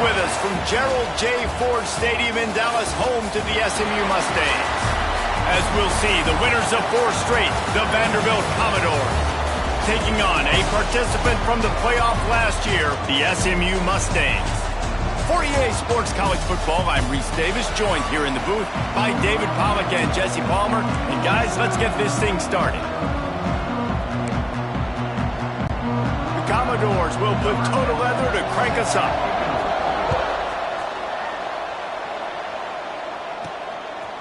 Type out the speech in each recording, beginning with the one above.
with us from Gerald J. Ford Stadium in Dallas, home to the SMU Mustangs. As we'll see, the winners of 4 straight, the Vanderbilt Commodores, taking on a participant from the playoff last year, the SMU Mustangs. For EA Sports College Football, I'm Reese Davis, joined here in the booth by David Pollack and Jesse Palmer. And guys, let's get this thing started. The Commodores will put total leather to crank us up.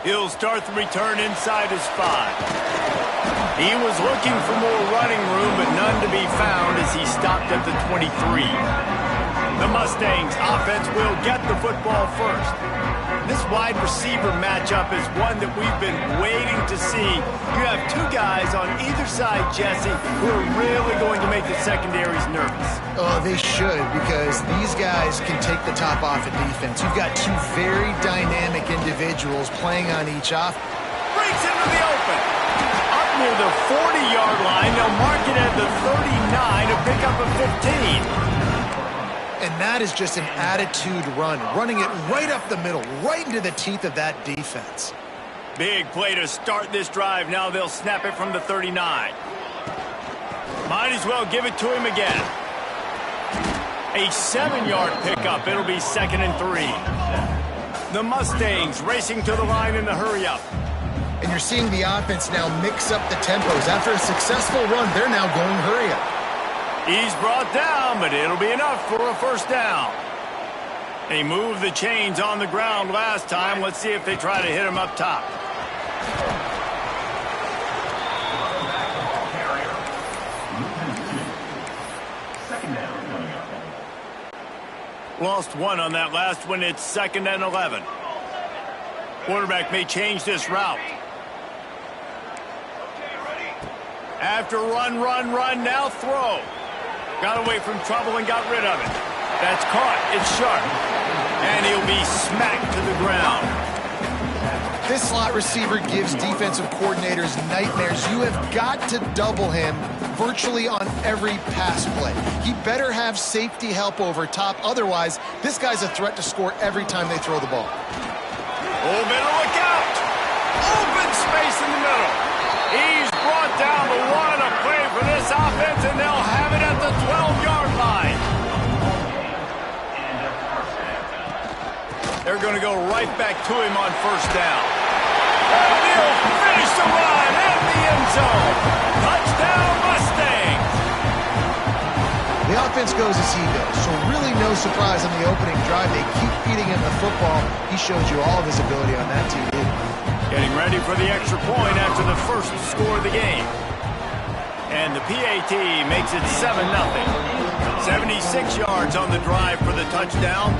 He'll start the return inside his 5. He was looking for more running room, but none to be found as he stopped at the 23. The Mustangs offense will get the football first. This wide receiver matchup is one that we've been waiting to see. You have 2 guys on either side, Jesse, who are really going to make the secondaries nervous. Oh, they should, because these guys can take the top off at defense. You've got 2 very dynamic individuals playing on each off. Breaks into the open. Up near the 40-yard line, they'll mark it at the 39 to pick up a 15. And that is just an attitude run, running it right up the middle, right into the teeth of that defense. Big play to start this drive. Now they'll snap it from the 39. Might as well give it to him again. A 7-yard pickup. It'll be 2nd and 3. The Mustangs racing to the line in the hurry-up. And you're seeing the offense now mix up the tempos. After a successful run, they're now going hurry-up. He's brought down, but it'll be enough for a first down. They moved the chains on the ground last time. Let's see if they try to hit him up top. Lost 1 on that last one. It's 2nd and 11. Quarterback may change this route. After run, now throw. Got away from trouble and got rid of it. That's caught. It's sharp. And he'll be smacked to the ground. This slot receiver gives defensive coordinators nightmares. You have got to double him virtually on every pass play. He better have safety help over top. Otherwise, this guy's a threat to score every time they throw the ball. Oh, better look out. Open space in the middle. He's brought down, but what a play for this offense, and they'll have it at the 12-yard line. They're going to go right back to him on first down. And he'll finish the run in the end zone. Touchdown, Mustangs. The offense goes as he goes, so really no surprise on the opening drive. They keep feeding him the football. He shows you all of his ability on that TV. Getting ready for the extra point after the first score of the game. And the PAT makes it 7-0. 76 yards on the drive for the touchdown.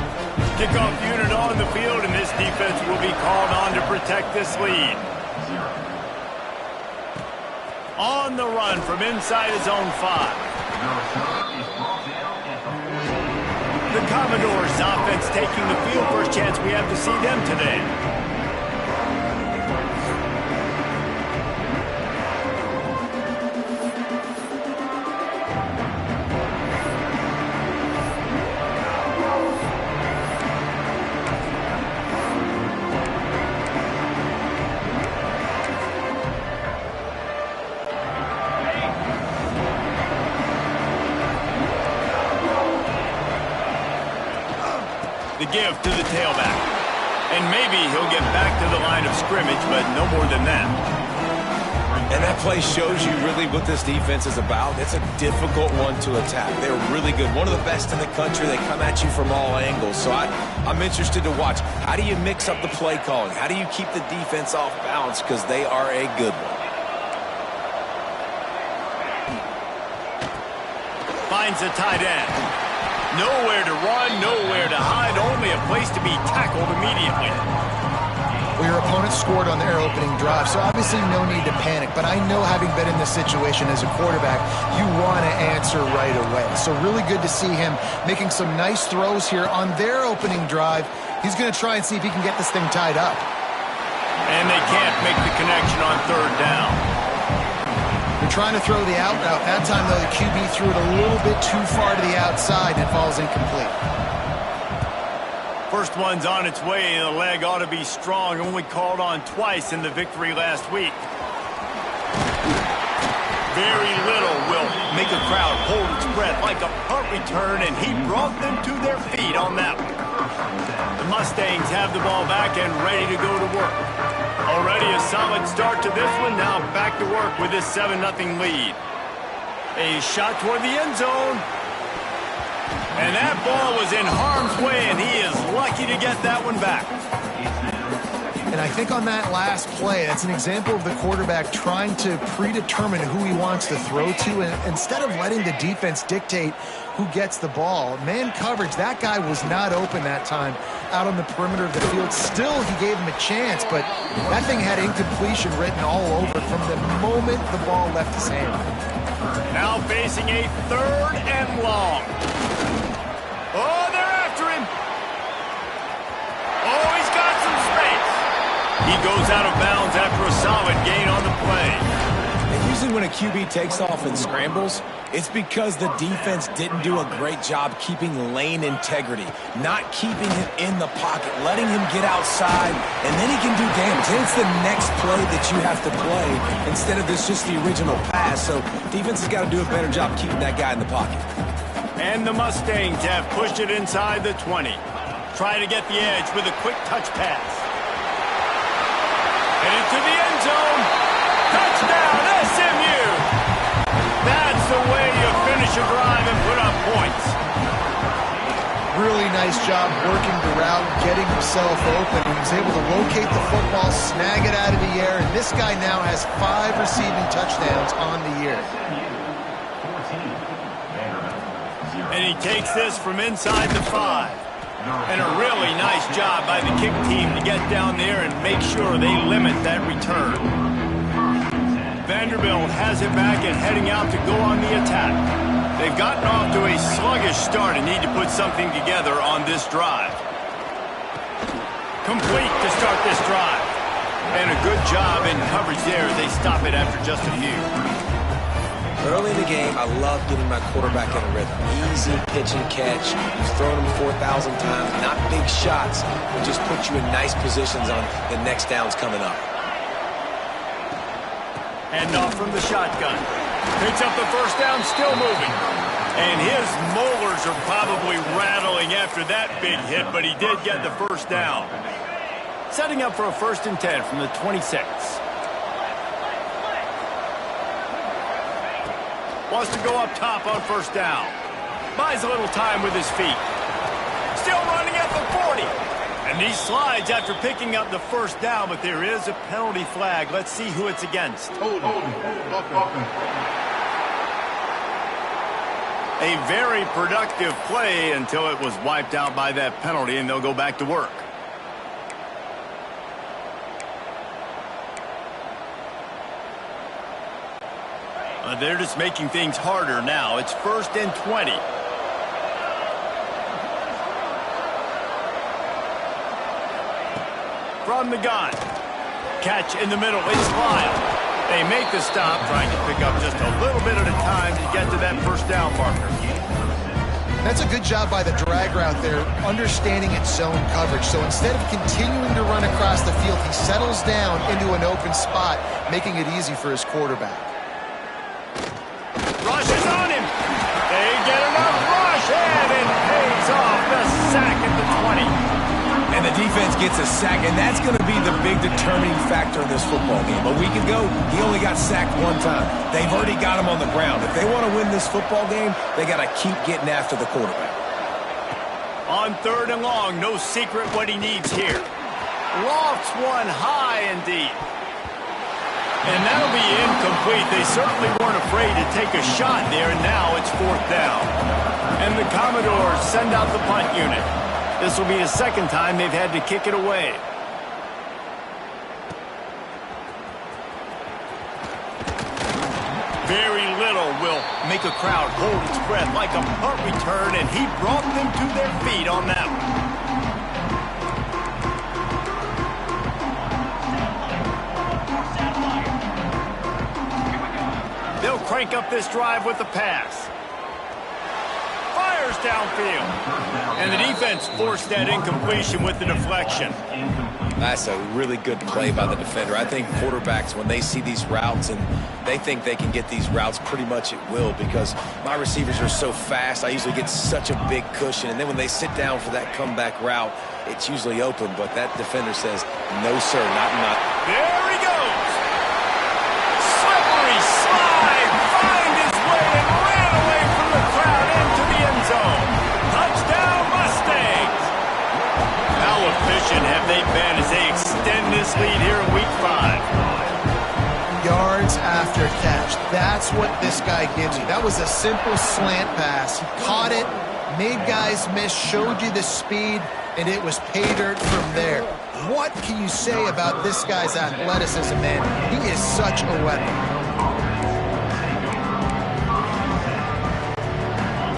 Kickoff unit on the field, and this defense will be called on to protect this lead. On the run from inside his own 5. The Commodores offense taking the field. First chance we have to see them today. The give to the tailback. And maybe he'll get back to the line of scrimmage, but no more than that. And that play shows you really what this defense is about. It's a difficult one to attack. They're really good. One of the best in the country. They come at you from all angles. So I'm interested to watch. How do you mix up the play calling? How do you keep the defense off balance? Because they are a good one. Finds a tight end. Nowhere to run, nowhere to hide, only a place to be tackled immediately. Well, your opponent scored on their opening drive, so obviously no need to panic. But I know, having been in this situation as a quarterback, you want to answer right away. So really good to see him making some nice throws here on their opening drive. He's going to try and see if he can get this thing tied up. And they can't make the connection on third down. They're trying to throw the out route. That time, though, the QB threw it a little bit too far to the outside, and it falls incomplete. First one's on its way, and the leg ought to be strong. Only called on twice in the victory last week. Very little will make a crowd hold its breath like a punt return, and he brought them to their feet on that one. The Mustangs have the ball back and ready to go to work. Already a solid start to this one. Now back to work with this 7-0 lead. A shot toward the end zone. And that ball was in harm's way, and he is lucky to get that one back. And I think on that last play, that's an example of the quarterback trying to predetermine who he wants to throw to. And instead of letting the defense dictate who gets the ball, man coverage, that guy was not open that time out on the perimeter of the field. Still, he gave him a chance, but that thing had incompletion written all over it from the moment the ball left his hand. Now facing a 3rd and long. Oh, they're after him. Oh, he's got some space. He goes out of bounds after a solid gain on the play. And usually when a QB takes off and scrambles, it's because the defense didn't do a great job keeping lane integrity, not keeping him in the pocket, letting him get outside, and then he can do damage. Then it's the next play that you have to play instead of this just the original pass. So defense has got to do a better job keeping that guy in the pocket. And the Mustangs have pushed it inside the 20. Try to get the edge with a quick touch pass. And into the end zone. Touchdown, SMU! That's the way you finish a drive and put up points. Really nice job working the route, getting himself open. He was able to locate the football, snag it out of the air, and this guy now has 5 receiving touchdowns on the year. And he takes this from inside the 5. And a really nice job by the kick team to get down there and make sure they limit that return. Vanderbilt has it back and heading out to go on the attack. They've gotten off to a sluggish start and need to put something together on this drive. Complete to start this drive. And a good job in coverage there as they stop it after just a few. Early in the game, I love getting my quarterback in a rhythm. Easy pitch and catch. You've thrown him 4,000 times. Not big shots, but just put you in nice positions on the next downs coming up. And off from the shotgun. Picks up the first down, still moving. And his molars are probably rattling after that big hit, but he did get the first down. Setting up for a 1st and 10 from the 26. Wants to go up top on 1st down. Buys a little time with his feet. Still running at the 40. And he slides after picking up the 1st down, but there is a penalty flag. Let's see who it's against. A very productive play until it was wiped out by that penalty, and they'll go back to work. They're just making things harder now. It's 1st and 20. From the gun. Catch in the middle. It's Lyle. They make the stop, trying to pick up just a little bit at a time to get to that 1st down marker. That's a good job by the drag route there, understanding its zone coverage. So instead of continuing to run across the field, he settles down into an open spot, making it easy for his quarterback. Rush is on him. They get enough rush, and it pays off the sack at the 20. And the defense gets a sack, and that's going to be the big determining factor in this football game. A week ago, he only got sacked 1 time. They've already got him on the ground. If they want to win this football game, they got to keep getting after the quarterback. On 3rd and long, no secret what he needs here. Lofts one high and deep. And that'll be incomplete. They certainly weren't afraid to take a shot there, and now it's 4th down. And the Commodores send out the punt unit. This will be the 2nd time they've had to kick it away. Very little will make a crowd hold its breath like a punt return, and he brought them to their feet on that one. They'll crank up this drive with the pass. Fires fires downfield. And the defense forced that incompletion with the deflection. That's a really good play by the defender. I think quarterbacks, when they see these routes and they think they can get these routes pretty much at will because my receivers are so fast, I usually get such a big cushion. And then when they sit down for that comeback route, it's usually open. But that defender says, no, sir, not mine. There he goes. Slippery slide. Find his way and ran away from the crowd into the end zone. Touchdown, Mustangs. How efficient have they been as they extend this lead here in Week 5? Yards after catch. That's what this guy gives you. That was a simple slant pass. He caught it, made guys miss, showed you the speed, and it was pay dirt from there. What can you say about this guy's athleticism, man? He is such a weapon.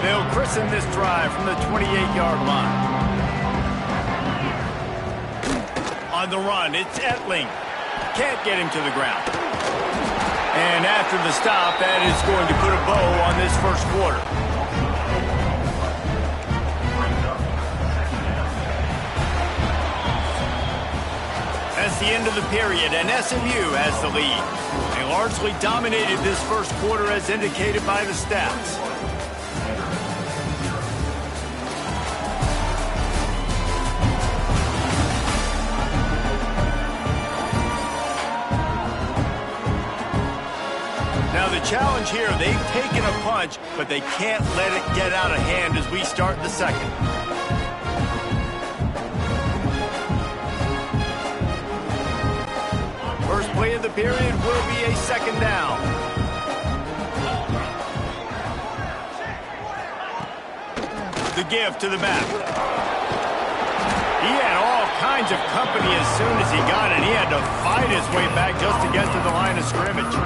They'll christen this drive from the 28-yard line. On the run, it's Etling. Can't get him to the ground. And after the stop, that is going to put a bow on this first quarter. That's the end of the period, and SMU has the lead. They largely dominated this first quarter as indicated by the stats. Now the challenge here, they've taken a punch, but they can't let it get out of hand as we start the second. First play of the period will be a second down. The give to the back. He had all kinds of company as soon as he got it. He had to fight his way back just to get to the line of scrimmage.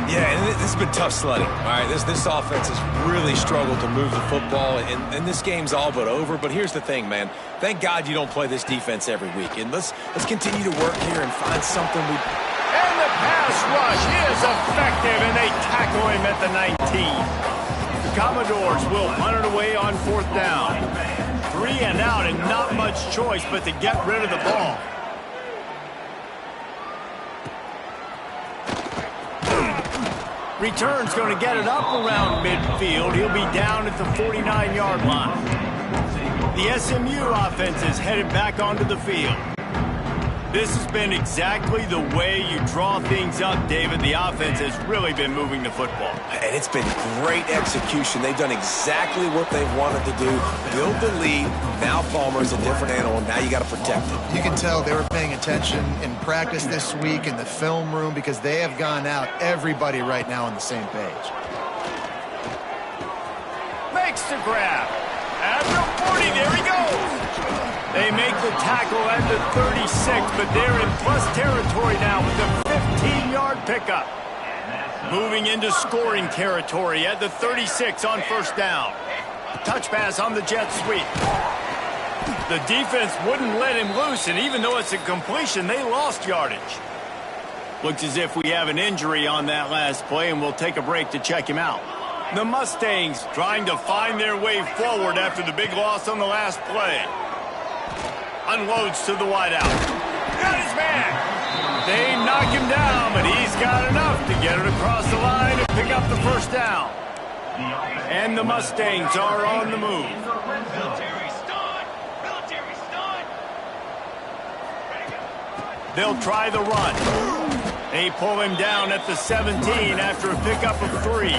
Yeah, and this has been tough sledding. All right, this offense has really struggled to move the football, and this game's all but over. But here's the thing, man. Thank God you don't play this defense every week. And let's continue to work here and find something we... And the pass rush is effective, and they tackle him at the 19. The Commodores will punt it away on fourth down. 3 and out, and not much choice but to get rid of the ball. Return's going to get it up around midfield. He'll be down at the 49-yard line. The SMU offense is headed back onto the field. This has been exactly the way you draw things up, David. The offense has really been moving the football. And it's been great execution. They've done exactly what they've wanted to do. Build the lead. Now Palmer's a different animal. Now you got to protect it. You can tell they were paying attention in practice this week in the film room because they have gone out, everybody right now on the same page. Makes the grab. At the 40, there he goes. They make the tackle at the 36, but they're in plus territory now with a 15-yard pickup. Moving into scoring territory at the 36 on first down. Touch pass on the jet sweep. The defense wouldn't let him loose, and even though it's a completion, they lost yardage. Looks as if we have an injury on that last play, and we'll take a break to check him out. The Mustangs trying to find their way forward after the big loss on the last play. Unloads to the wideout. Got his man. They knock him down, but he's got enough to get it across the line and pick up the first down. And the Mustangs are on the move. They'll try the run. They pull him down at the 17 after a pickup of 3.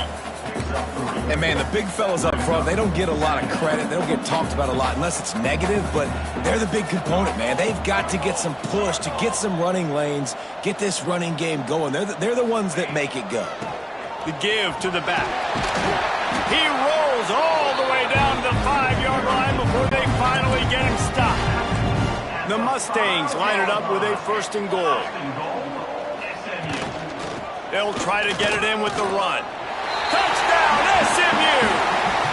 And, man, the big fellas up front, they don't get a lot of credit. They don't get talked about a lot unless it's negative, but they're the big component, man. They've got to get some push, to get some running lanes, get this running game going. They're the ones that make it go. The give to the back. He rolls all the way down to the 5-yard line before they finally get him stopped. The Mustangs line it up with a first and goal. They'll try to get it in with the run. Touchdown, SMU!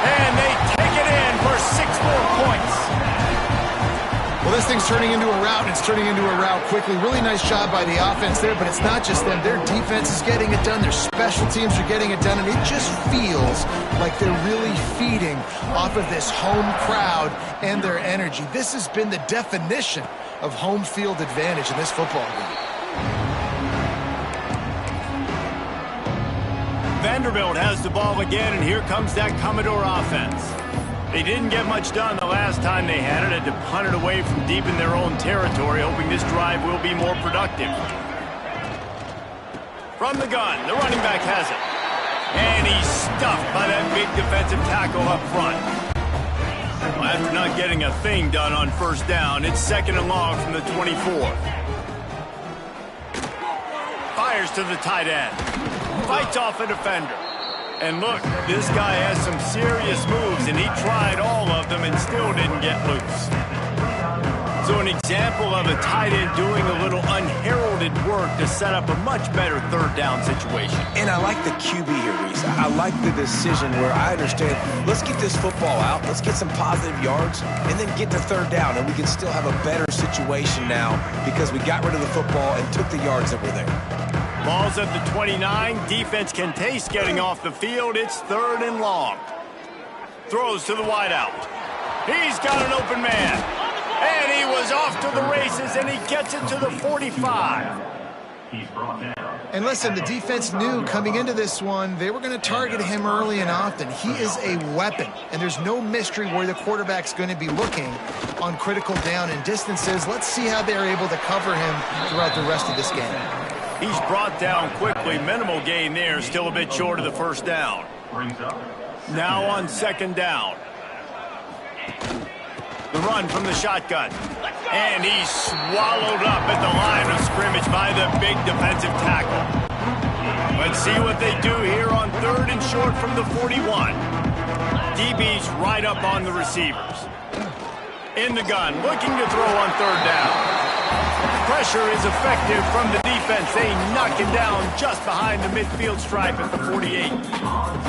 And they take it in for 6 more points. Well, this thing's turning into a route, and it's turning into a route quickly. Really nice job by the offense there, but it's not just them. Their defense is getting it done. Their special teams are getting it done, and it just feels like they're really feeding off of this home crowd and their energy. This has been the definition of home field advantage in this football game. Vanderbilt has the ball again, and here comes that Commodore offense. They didn't get much done the last time they had it. Had to punt it away from deep in their own territory, hoping this drive will be more productive. From the gun, the running back has it. And he's stuffed by that big defensive tackle up front. Well, after not getting a thing done on first down, it's 2nd and long from the 24. Fires to the tight end. Fights off a defender. And look, this guy has some serious moves, and he tried all of them and still didn't get loose. So an example of a tight end doing a little unheralded work to set up a much better 3rd down situation. And I like the QB here, Reese. I like the decision where I understand, let's get this football out, let's get some positive yards, and then get to 3rd down, and we can still have a better situation now because we got rid of the football and took the yards that were there. Ball's at the 29. Defense can taste getting off the field. It's 3rd and long. Throws to the wideout. He's got an open man. And he was off to the races, and he gets it to the 45. And listen, the defense knew coming into this one, they were going to target him early and often. He is a weapon, and there's no mystery where the quarterback's going to be looking on critical down and distances. Let's see how they're able to cover him throughout the rest of this game. He's brought down quickly. Minimal gain there. Still a bit short of the 1st down. Now on 2nd down. The run from the shotgun. And he's swallowed up at the line of scrimmage by the big defensive tackle. Let's see what they do here on 3rd and short from the 41. DB's right up on the receivers. In the gun, looking to throw on 3rd down. Pressure is effective from the defense. They knock it down just behind the midfield stripe at the 48.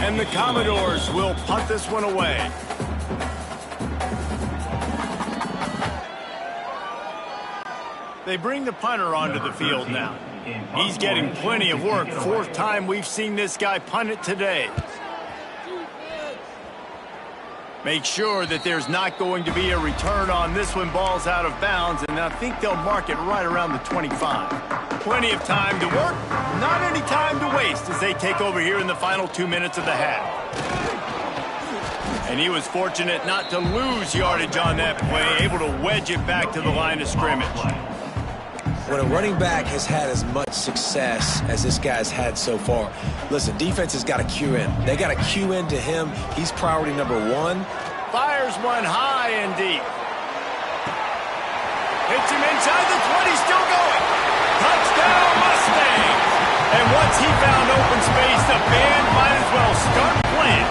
And the Commodores will punt this one away. They bring the punter onto the field now. He's getting plenty of work. 4th time we've seen this guy punt it today. Make sure that there's not going to be a return on this one. Ball's out of bounds, and I think they'll mark it right around the 25. Plenty of time to work, not any time to waste as they take over here in the final 2 minutes of the half. And he was fortunate not to lose yardage on that play, able to wedge it back to the line of scrimmage. When a running back has had as much success as this guy's had so far, listen, defense has got to cue in. They got to cue in to him. He's priority number 1. Fires one high and deep. Hits him inside the 20, still going. Touchdown, Mustangs! And once he found open space, the band might as well start playing.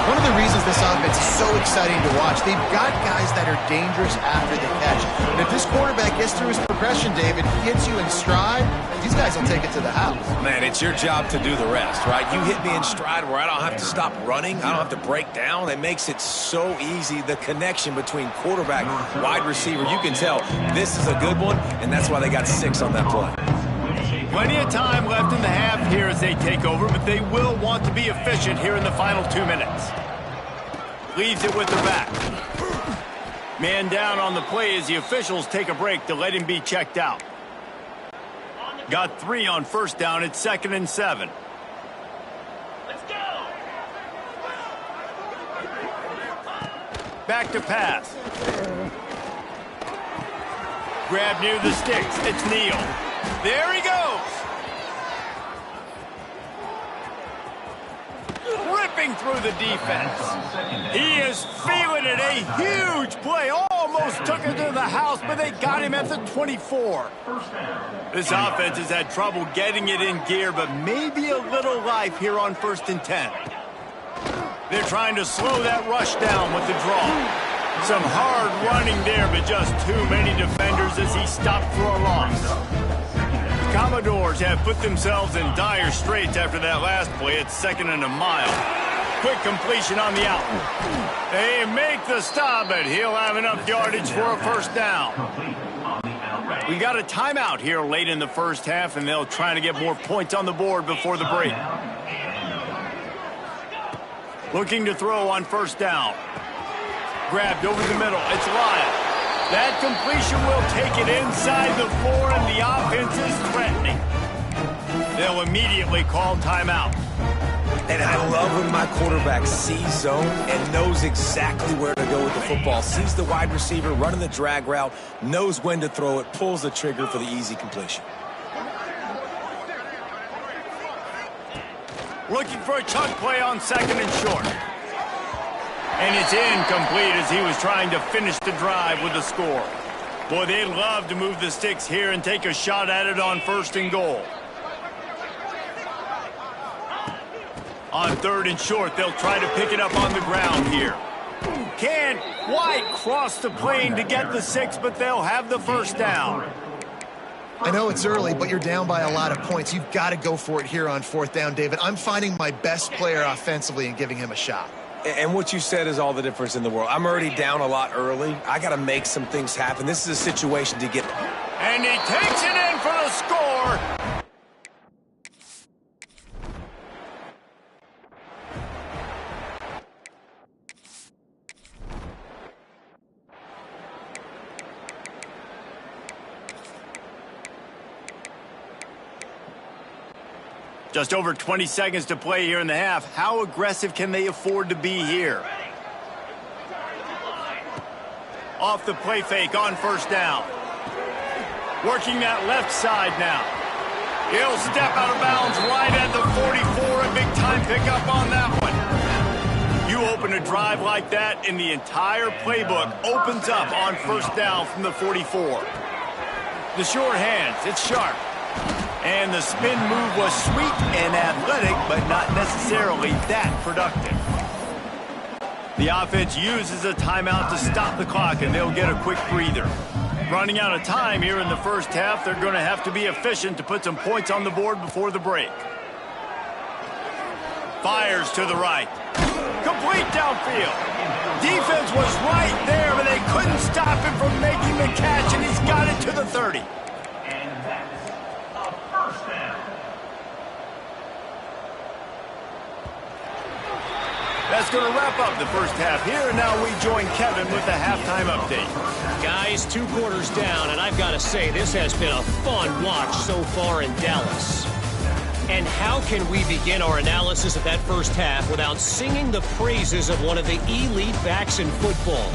One of the reasons this offense is so exciting to watch, they've got guys that are dangerous after the catch. And if this quarterback gets through his progression, David, hits you in stride, these guys will take it to the house. Man, it's your job to do the rest, right? You hit me in stride where I don't have to stop running. I don't have to break down. It makes it so easy, the connection between quarterback, wide receiver. You can tell this is a good one, and that's why they got 6 on that play. Plenty of time left in the half here as they take over, but they will want to be efficient here in the final 2 minutes. Leaves it with the back. Man down on the play as the officials take a break to let him be checked out. Got 3 on 1st down. It's 2nd and 7. Let's go. Back to pass. Grab near the sticks. It's Neal. There he goes. Ripping through the defense. He is feeling it. A huge play. Almost took it to the house, but they got him at the 24. This offense has had trouble getting it in gear, but maybe a little life here on 1st and 10. They're trying to slow that rush down with the draw. Some hard running there, but just too many defenders as he stopped for a loss. Commodores have put themselves in dire straits after that last play. It's 2nd and a mile. quick completion on the out. They make the stop, but he'll have enough yardage for a first down. We got a timeout here late in the first half, and they'll try to get more points on the board before the break. Looking to throw on first down. Grabbed over the middle. It's Lyle. That completion will take it inside the 4, and the offense is threatening. They'll immediately call timeout. And I love when my quarterback sees zone and knows exactly where to go with the football. Sees the wide receiver running the drag route, knows when to throw it, pulls the trigger for the easy completion. Looking for a chunk play on second and short. And it's incomplete as he was trying to finish the drive with a score. Boy, they'd love to move the sticks here and take a shot at it on first and goal. On third and short, they'll try to pick it up on the ground here. Can't quite cross the plane to get the 6, but they'll have the first down. I know it's early, but you're down by a lot of points. You've got to go for it here on fourth down, David. I'm finding my best player offensively and giving him a shot. And what you said is all the difference in the world. I'm already down a lot early. I got to make some things happen. This is a situation to get... And he takes it in for the score. Just over 20 seconds to play here in the half. How aggressive can they afford to be here? Off the play fake on first down. Working that left side now. He'll step out of bounds right at the 44. A big time pickup on that one. You open a drive like that, and the entire playbook opens up on first down from the 44. The short hands, it's sharp. And the spin move was sweet and athletic, but not necessarily that productive. The offense uses a timeout to stop the clock, and they'll get a quick breather. Running out of time here in the first half, they're going to have to be efficient to put some points on the board before the break. Fires to the right. Complete downfield. Defense was right there, but they couldn't stop him from making the catch, and he's got it to the 30. That's going to wrap up the first half here, and now we join Kevin with the halftime update. Guys, 2 quarters down, and I've got to say, this has been a fun watch so far in Dallas. And how can we begin our analysis of that first half without singing the praises of one of the elite backs in football?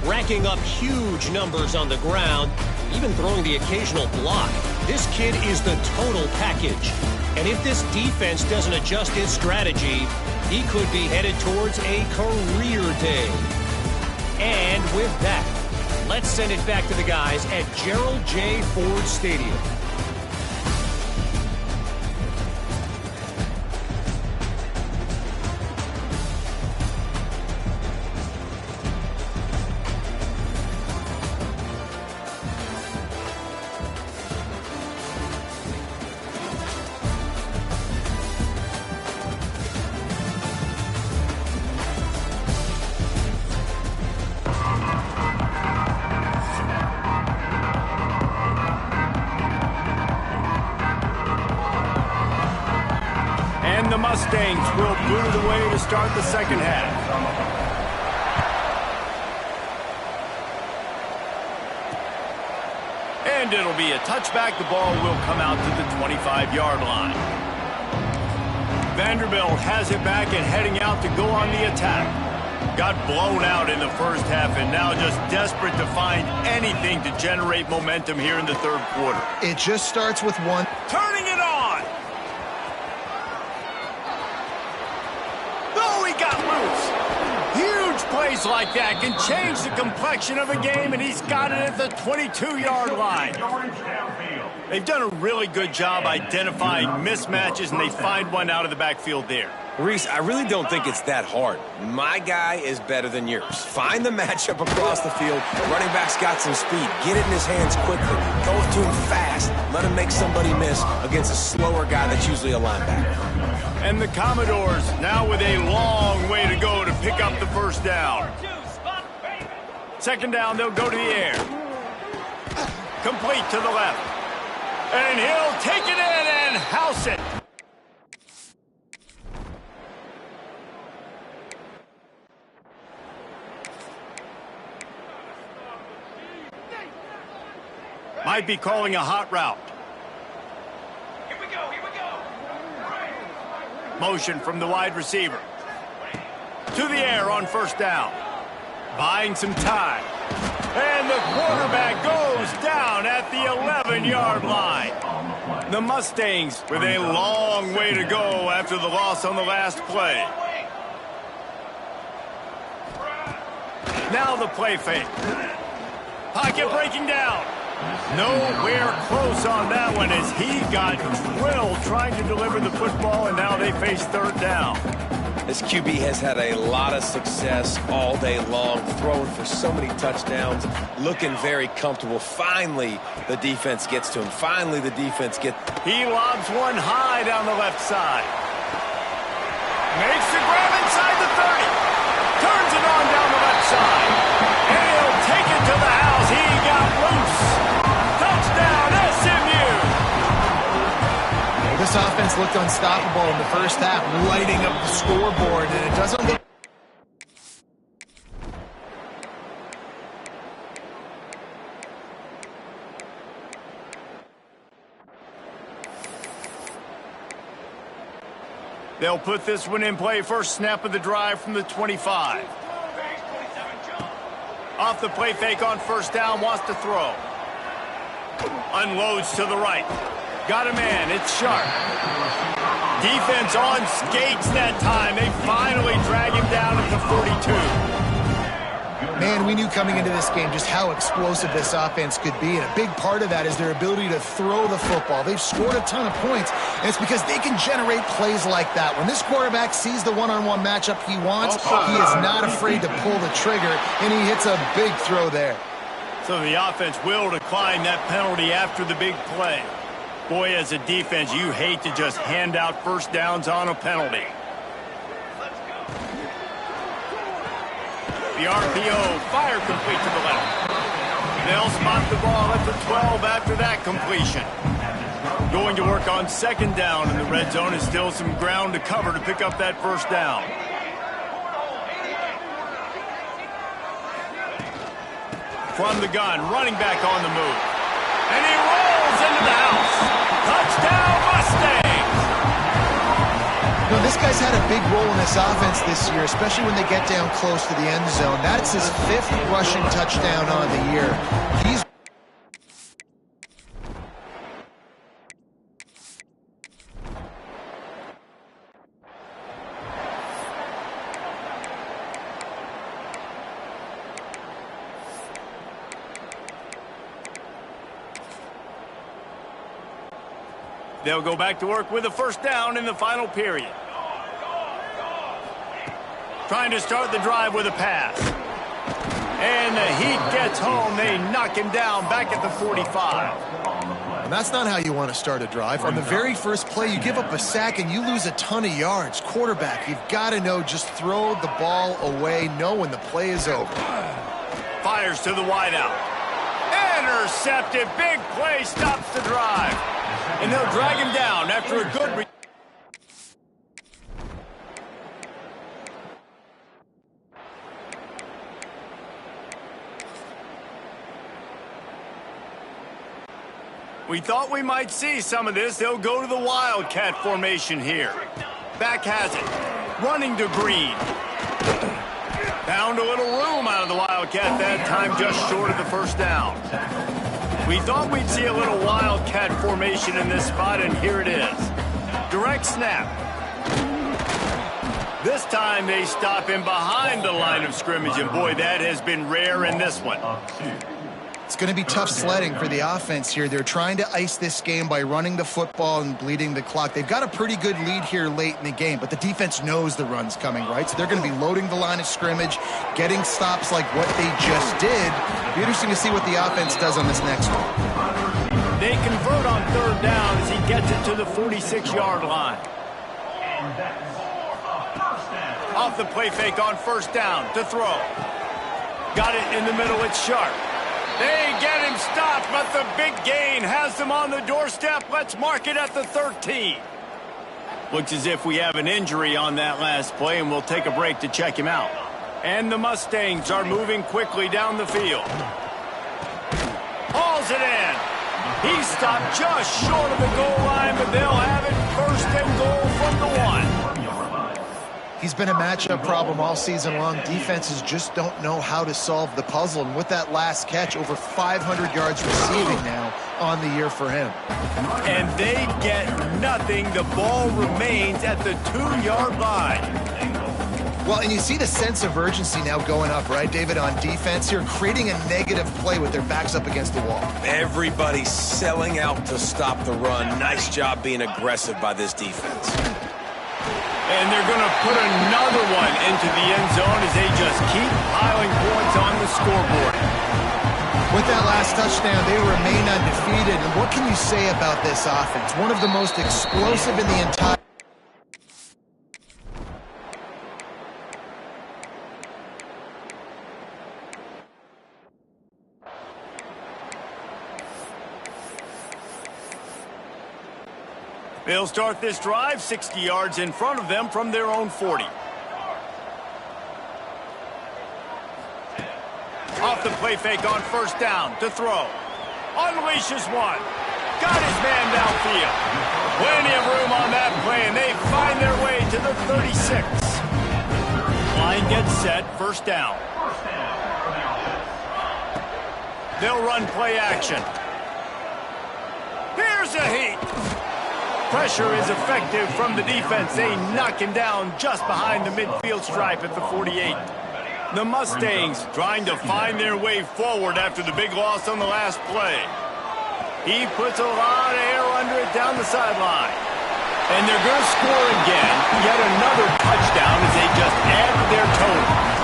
Racking up huge numbers on the ground, even throwing the occasional block. This kid is the total package. And if this defense doesn't adjust its strategy, he could be headed towards a career day. And with that, let's send it back to the guys at Gerald J. Ford Stadium. The Mustangs will boot it away to start the second half. And it'll be a touchback. The ball will come out to the 25-yard line. Vanderbilt has it back and heading out to go on the attack. Got blown out in the first half and now just desperate to find anything to generate momentum here in the third quarter. It just starts with one. Turning it on! Oh, he got loose. Huge plays like that can change the complexion of a game, and he's got it at the 22-yard line. They've done a really good job identifying mismatches, and they find one out of the backfield there. Reese, I really don't think it's that hard. My guy is better than yours. Find the matchup across the field. Running back's got some speed. Get it in his hands quickly. Throw it to him fast. Let him make somebody miss against a slower guy that's usually a linebacker. And the Commodores now with a long way to go to pick up the first down. Second down, they'll go to the air. Complete to the left. And he'll take it in and house it. Might be calling a hot route. Here we go, here we go. Motion from the wide receiver. To the air on first down. Buying some time. And the quarterback goes down at the 11-yard line. The Mustangs with a long way to go after the loss on the last play. Now the play fake. Pocket breaking down. Nowhere close on that one as he got drilled trying to deliver the football, and now they face third down. This QB has had a lot of success all day long, throwing for so many touchdowns, looking very comfortable. Finally, the defense gets to him. Finally, the defense gets... He lobs one high down the left side. Makes the grab inside the 30. Turns it on down the left side. And he'll take it to the house. He got loose. Touchdown, SMU. This offense looked unstoppable in the first half, lighting up the scoreboard, and it doesn't look... They'll put this one in play. First snap of the drive from the 25. Off the play fake on first down, wants to throw. Unloads to the right. Got a man, it's Sharp. Defense on skates that time. They finally drag him down at the 42. Man, we knew coming into this game just how explosive this offense could be, and a big part of that is their ability to throw the football. They've scored a ton of points, and it's because they can generate plays like that. When this quarterback sees the one-on-one matchup he wants, he is not afraid to pull the trigger, and he hits a big throw there. So the offense will decline that penalty after the big play. Boy, as a defense, you hate to just hand out first downs on a penalty. The RPO, fire complete to the left. They'll spot the ball at the 12 after that completion. Going to work on second down, and the red zone is still some ground to cover to pick up that first down. From the gun, running back on the move. And he rolls into the house. Touchdown, Mustangs! You know, this guy's had a big role in this offense this year, especially when they get down close to the end zone. That's his 5th rushing touchdown on the year. They'll go back to work with a first down in the final period. Trying to start the drive with a pass. And the Heat gets home. They knock him down back at the 45. And that's not how you want to start a drive. On the very first play, you give up a sack and you lose a ton of yards. Quarterback, you've got to know, just throw the ball away, know when the play is over. Fires to the wideout. Intercepted. Big play stops the drive. And they'll drag him down after a good... We thought we might see some of this. They'll go to the Wildcat formation here. Back has it. Running to Green. Found a little room out of the Wildcat that time, just short of the first down. We thought we'd see a little Wildcat formation in this spot, and here it is. Direct snap. This time they stop him behind the line of scrimmage, and boy, that has been rare in this one. It's going to be tough sledding for the offense here. They're trying to ice this game by running the football and bleeding the clock. They've got a pretty good lead here late in the game, but the defense knows the run's coming, right? So they're going to be loading the line of scrimmage, getting stops like what they just did. It'll be interesting to see what the offense does on this next one. They convert on third down as he gets it to the 46-yard line. Off the play fake on first down to throw. Got it in the middle, it's Sharp. They get him stopped, but the big gain has them on the doorstep. Let's mark it at the 13. Looks as if we have an injury on that last play, and we'll take a break to check him out. And the Mustangs are moving quickly down the field. Hauls it in. He stopped just short of the goal line, but they'll have it first and goal from the 1. He's been a matchup problem all season long. Defenses just don't know how to solve the puzzle. And with that last catch, over 500 yards receiving now on the year for him. And they get nothing. The ball remains at the 2-yard line. Well, and you see the sense of urgency now going up, right, David, on defense here, creating a negative play with their backs up against the wall. Everybody's selling out to stop the run. Nice job being aggressive by this defense. And they're going to put another one into the end zone as they just keep piling points on the scoreboard. With that last touchdown, they remain undefeated. And what can you say about this offense? One of the most explosive in the entire... They'll start this drive 60 yards in front of them from their own 40. Off the play fake on first down to throw. Unleashes one. Got his man downfield. Plenty of room on that play, and they find their way to the 36. Line gets set, first down. They'll run play action. Here's a heat. Pressure is effective from the defense. They knock him down just behind the midfield stripe at the 48. The Mustangs trying to find their way forward after the big loss on the last play. He puts a lot of air under it down the sideline. And they're going to score again. Yet another touchdown as they just add to their total.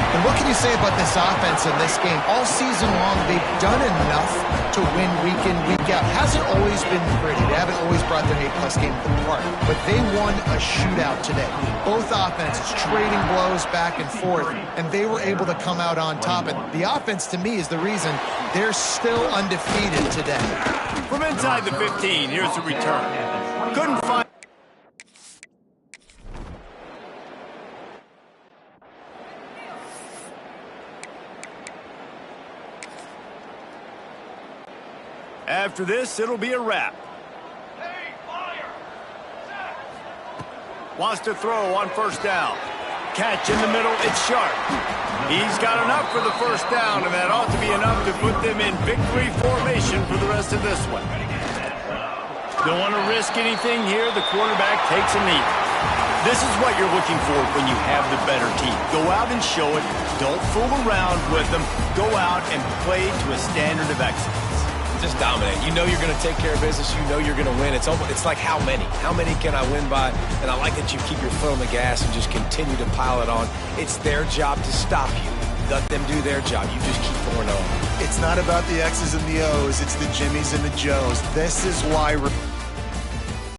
And what can you say about this offense in this game? All season long, they've done enough to win week in, week out. Hasn't always been pretty. They haven't always brought their A-plus game to the park. But they won a shootout today. Both offenses trading blows back and forth, and they were able to come out on top. And the offense, to me, is the reason they're still undefeated today. From inside the 15, here's the return. Couldn't find... After this, it'll be a wrap. Wants to throw on first down. Catch in the middle, it's Sharp. He's got enough for the first down, and that ought to be enough to put them in victory formation for the rest of this one. Don't want to risk anything here. The quarterback takes a knee. This is what you're looking for when you have the better team. Go out and show it. Don't fool around with them. Go out and play to a standard of excellence. Just dominate. You know you're going to take care of business. You know you're going to win. It's like how many? How many can I win by? And I like that you keep your foot on the gas and just continue to pile it on. It's their job to stop you. Let them do their job. You just keep pouring on. It's not about the X's and the O's. It's the Jimmies and the Joes. This is why...